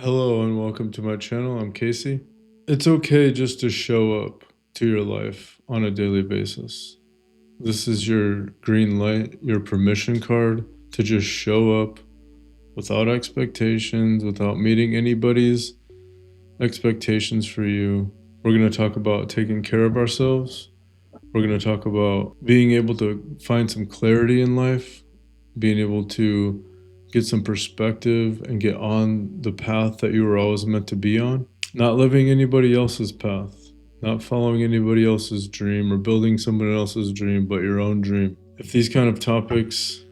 Hello and welcome to my channel. I'm Casey. It's okay just to show up to your life on a daily basis. This is your green light, your permission card to just show up without expectations, without meeting anybody's expectations for you. We're going to talk about taking care of ourselves. We're going to talk about being able to find some clarity in life, being able to get some perspective and get on the path that you were always meant to be on. Not living anybody else's path, not following anybody else's dream or building someone else's dream, but your own dream. If these kind of topics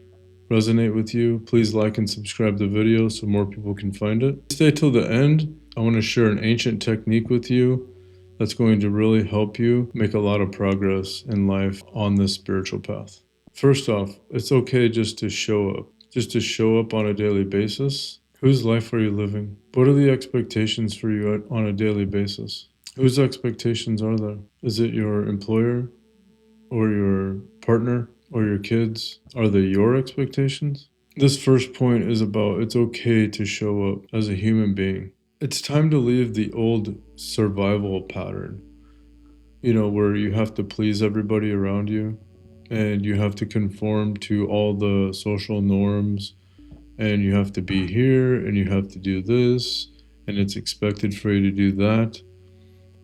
resonate with you, please like and subscribe the video so more people can find it. Stay till the end. I want to share an ancient technique with you that's going to really help you make a lot of progress in life on this spiritual path. First off, it's okay just to show up. Just to show up on a daily basis. Whose life are you living? What are the expectations for you on a daily basis? Whose expectations are there? Is it your employer or your partner or your kids? Are they your expectations? This first point is about it's okay to show up as a human being. It's time to leave the old survival pattern, where you have to please everybody around you and you have to conform to all the social norms and you have to be here and you have to do this and it's expected for you to do that.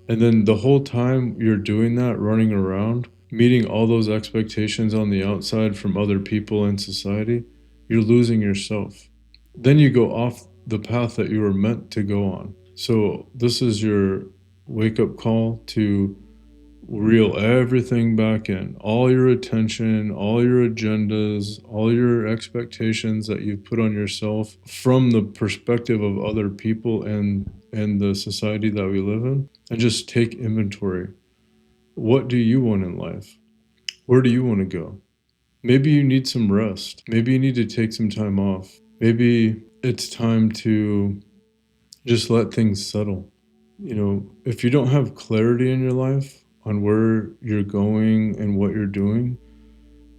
And then the whole time you're doing that, running around, meeting all those expectations on the outside from other people in society, you're losing yourself. Then you go off the path that you were meant to go on. So this is your wake-up call to reel everything back in. All your attention, all your agendas, all your expectations that you've put on yourself from the perspective of other people and the society that we live in, and just take inventory. What do you want in life? Where do you want to go? Maybe you need some rest. Maybe you need to take some time off. Maybe it's time to just let things settle. If you don't have clarity in your life on where you're going and what you're doing,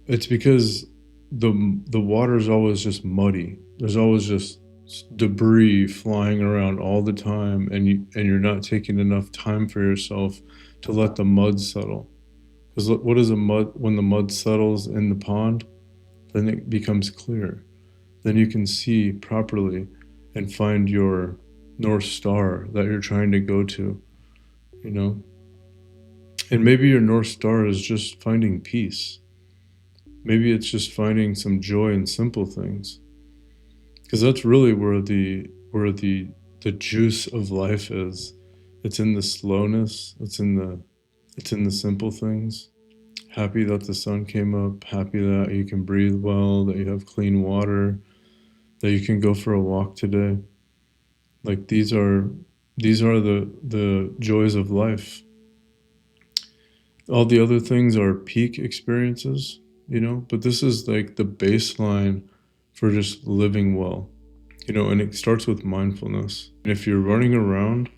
it's because the water is always just muddy. There's always just debris flying around all the time, and you're not taking enough time for yourself to let the mud settle. Because what is a mud? When the mud settles in the pond, then it becomes clear. Then you can see properly and find your North Star that you're trying to go to, you know? And maybe your North Star is just finding peace. Maybe it's just finding some joy in simple things. Because that's really where the juice of life is. It's in the slowness, it's in the simple things. Happy that the sun came up, happy that you can breathe well, that you have clean water, that you can go for a walk today. Like these are the joys of life. All the other things are peak experiences, but this is like the baseline for just living well, and it starts with mindfulness. And if you're running around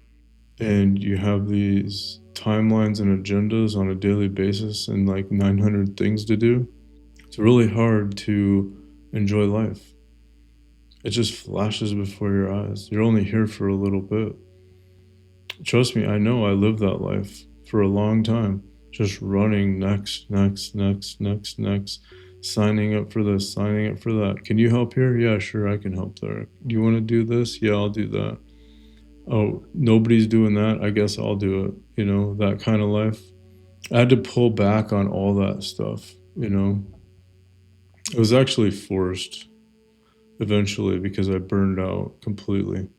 and you have these timelines and agendas on a daily basis and like 900 things to do, it's really hard to enjoy life. It just flashes before your eyes. You're only here for a little bit. Trust me, I know I lived that life for a long time. Just running next, signing up for this, signing up for that. Can you help here? Yeah, sure, I can help there. Do you want to do this? Yeah, I'll do that. Oh, nobody's doing that. I guess I'll do it. That kind of life. I had to pull back on all that stuff. It was actually forced eventually because I burned out completely.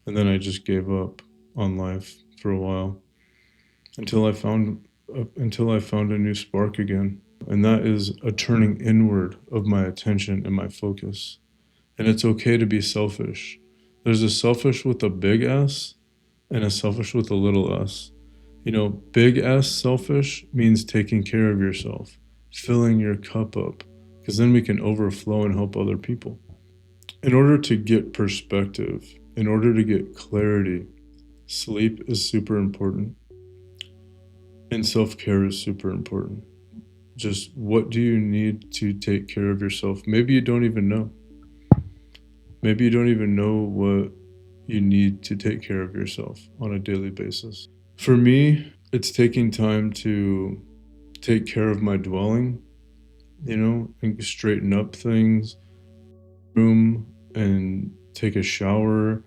And then I just gave up on life for a while until I found a new spark again. And that is a turning inward of my attention and my focus. And it's okay to be selfish. There's a selfish with a big S and a selfish with a little s. Big S selfish means taking care of yourself, filling your cup up, because then we can overflow and help other people. In order to get perspective, in order to get clarity, sleep is super important and self-care is super important. Just what do you need to take care of yourself? Maybe you don't even know. Maybe you don't even know what you need to take care of yourself on a daily basis. For me, it's taking time to take care of my dwelling, and straighten up things, room, and take a shower,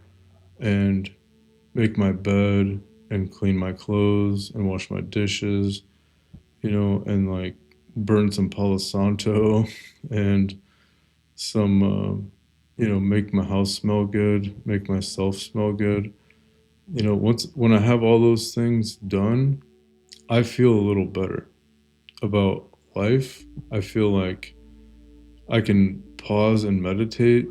and make my bed, and clean my clothes, and wash my dishes, and like burn some Palo Santo and some, make my house smell good, make myself smell good. When I have all those things done, I feel a little better about life. I feel like I can pause and meditate.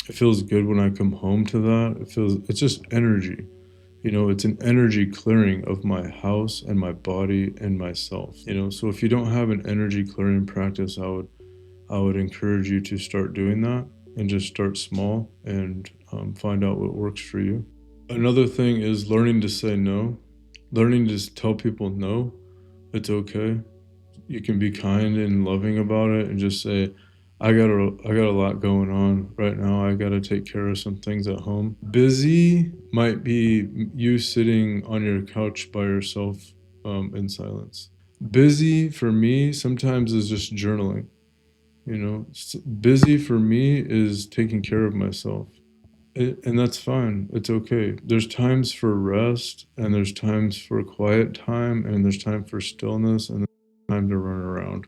It feels good when I come home to that. It's just energy. It's an energy clearing of my house and my body and myself. So if you don't have an energy clearing practice, I would encourage you to start doing that and just start small and find out what works for you. Another thing is learning to say no, learning to tell people no, it's okay. You can be kind and loving about it and just say, I got a lot going on right now. I got to take care of some things at home. Busy might be you sitting on your couch by yourself in silence. Busy for me sometimes is just journaling. Busy for me is taking care of myself. And that's fine. It's okay. There's times for rest, and there's times for quiet time, and there's time for stillness, and there's time to run around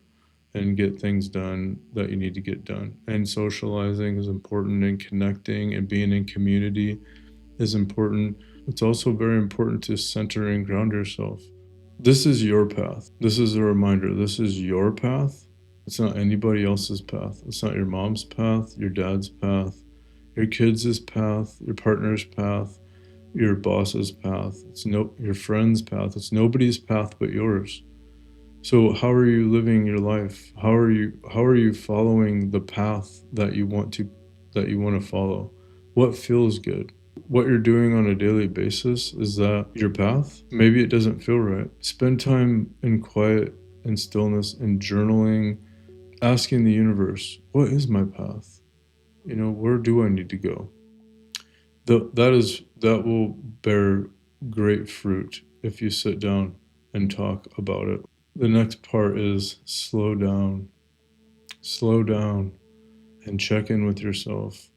and get things done that you need to get done. And socializing is important, and connecting and being in community is important. It's also very important to center and ground yourself. This is your path. This is a reminder. This is your path. It's not anybody else's path. It's not your mom's path, your dad's path, your kids' path, your partner's path, your boss's path. It's your friend's path. It's nobody's path but yours. So how are you living your life? How are you following the path that you want to follow? What feels good? What you're doing on a daily basis, is that your path? Maybe it doesn't feel right. Spend time in quiet and stillness and journaling, asking the universe, what is my path? Where do I need to go? That will bear great fruit if you sit down and talk about it. The next part is slow down. Slow down and check in with yourself.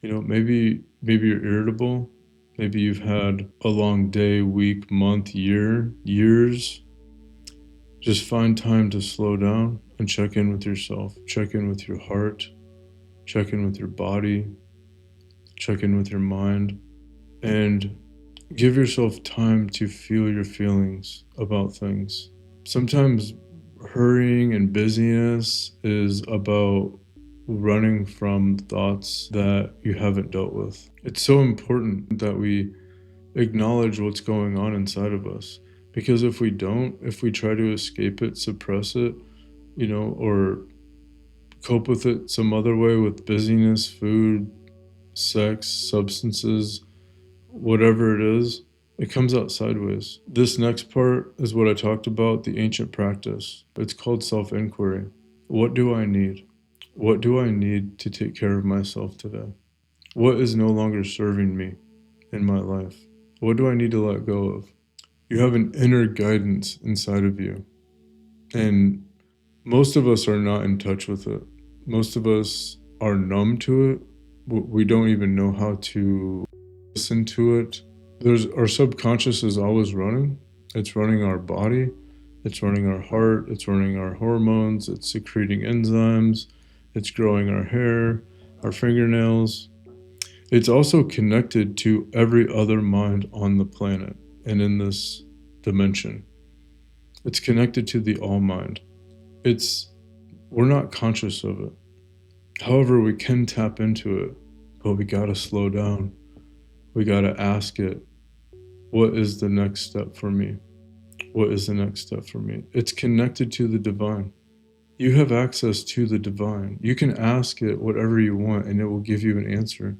Maybe you're irritable. Maybe you've had a long day, week, month, years. Just find time to slow down and check in with yourself. Check in with your heart. Check in with your body. Check in with your mind. And give yourself time to feel your feelings about things. Sometimes hurrying and busyness is about running from thoughts that you haven't dealt with. It's so important that we acknowledge what's going on inside of us. Because if we don't, if we try to escape it, suppress it, or cope with it some other way with busyness, food, sex, substances, whatever it is, it comes out sideways. This next part is what I talked about, the ancient practice. It's called self-inquiry. What do I need? What do I need to take care of myself today? What is no longer serving me in my life? What do I need to let go of? You have an inner guidance inside of you. And most of us are not in touch with it. Most of us are numb to it. We don't even know how to listen to it. Our subconscious is always running. It's running our body. It's running our heart. It's running our hormones. It's secreting enzymes. It's growing our hair, our fingernails. It's also connected to every other mind on the planet and in this dimension. It's connected to the all mind. We're not conscious of it. However, we can tap into it, but we gotta slow down. We gotta ask it, what is the next step for me? What is the next step for me? It's connected to the divine. You have access to the divine. You can ask it whatever you want, and it will give you an answer.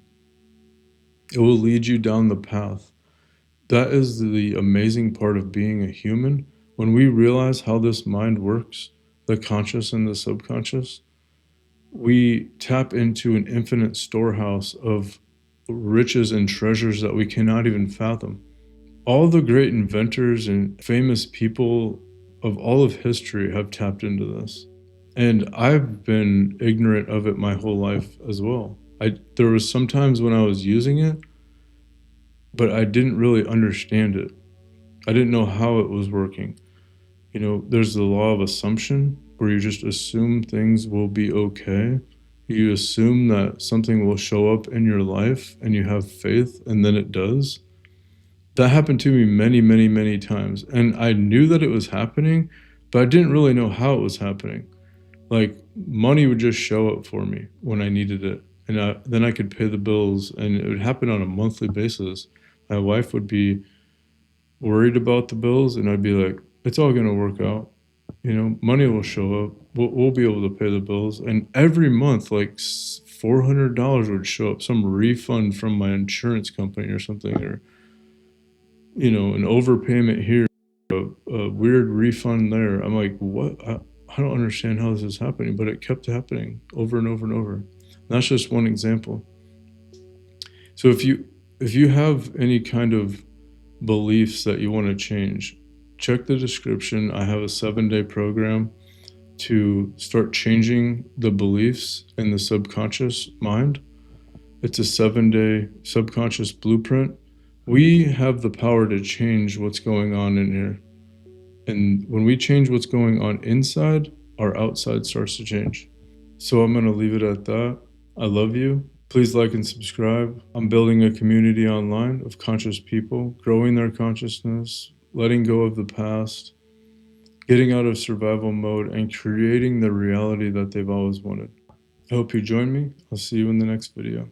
It will lead you down the path. That is the amazing part of being a human. When we realize how this mind works, the conscious and the subconscious, we tap into an infinite storehouse of riches and treasures that we cannot even fathom. All the great inventors and famous people of all of history have tapped into this. And I've been ignorant of it my whole life as well. There was some times when I was using it, but I didn't really understand it. I didn't know how it was working. You know, there's the law of assumption where you just assume things will be okay. You assume that something will show up in your life and you have faith, and then it does. That happened to me many, many, many times. And I knew that it was happening, but I didn't really know how it was happening. Like, money would just show up for me when I needed it. And then I could pay the bills, and it would happen on a monthly basis. My wife would be worried about the bills, and I'd be like, it's all going to work out. You know, money will show up. We'll be able to pay the bills. And every month, like $400 would show up, some refund from my insurance company or something, or, you know, an overpayment here, a weird refund there. I'm like, what? I don't understand how this is happening, but it kept happening over and over and over. And that's just one example. So if you have any kind of beliefs that you want to change, check the description. I have a 7-day program to start changing the beliefs in the subconscious mind. It's a 7-day subconscious blueprint. We have the power to change what's going on in here. And when we change what's going on inside, our outside starts to change. So I'm going to leave it at that. I love you. Please like and subscribe. I'm building a community online of conscious people, growing their consciousness, letting go of the past, getting out of survival mode, and creating the reality that they've always wanted. I hope you join me. I'll see you in the next video.